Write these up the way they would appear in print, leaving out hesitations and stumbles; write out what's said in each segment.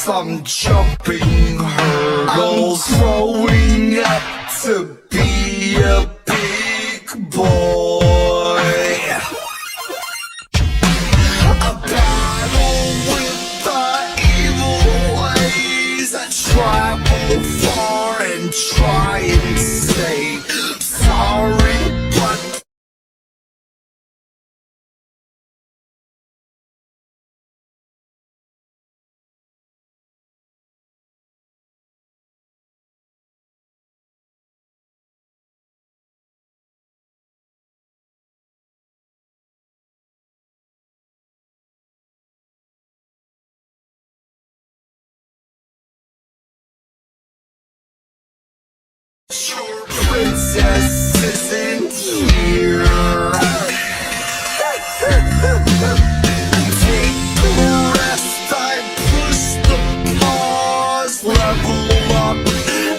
life, I'm jumping hurdles. I'm growing up to be a big boy. A battle with the evil ways. I travel far and try and say sorry, but your princess isn't here. Take a rest, I push the pause, level up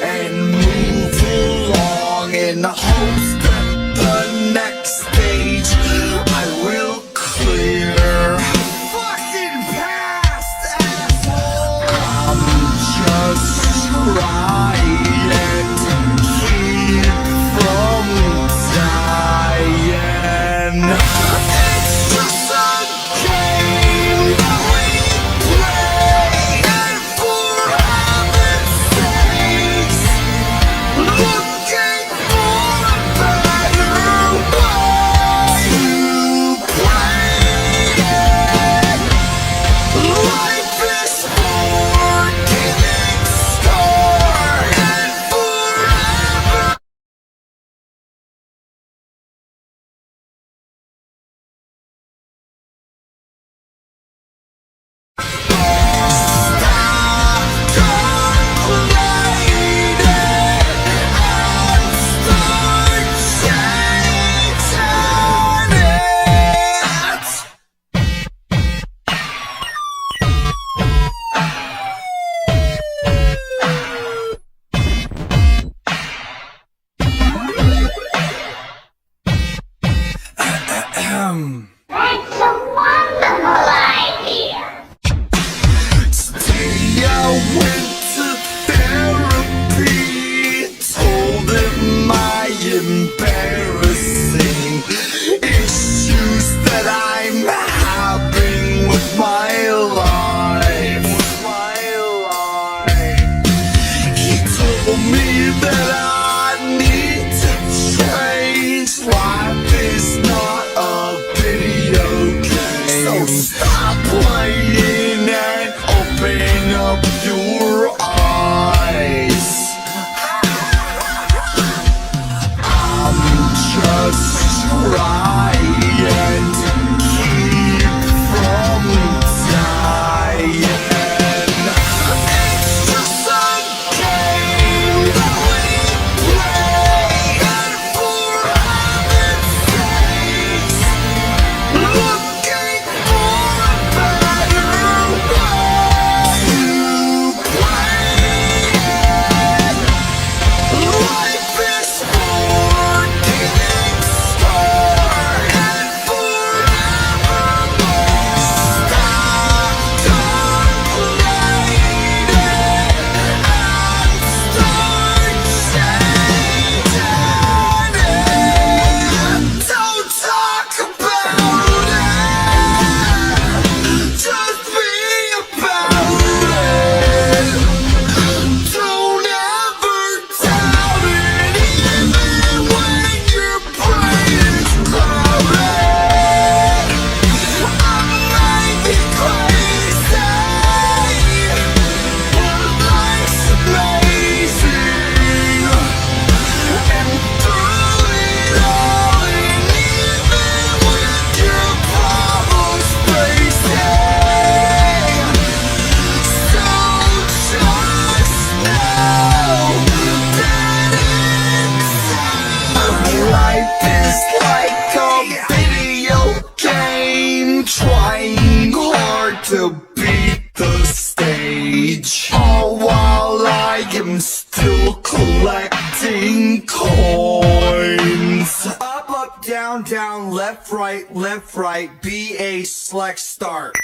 and move along in hopes that the next stage I will clear. Fucking past, asshole! I'm just trying That's a wonderful idea. Today I went to therapy, told him my embarrassing issues that I'm having with my life. He told me that I need to change. Life is not a video game, so stop playing and open up your eyes. I'm just trying to keep from dying. It's just a game that we play, and for heaven's sakes, looking for a better way to play it. Life is for getting scarred and forevermore. Stop complaining and start changing it. Don't talk about it, just be about it. Don't ever doubt it, even when your brain is crowded. I may be crazy, but life's amazing. And through it all, and even with your problems facing, so just know that it's life is like a video game, trying hard to beat the stage, all while I am still collecting coins. Up, up, down, down, left, right, B, A, select, start.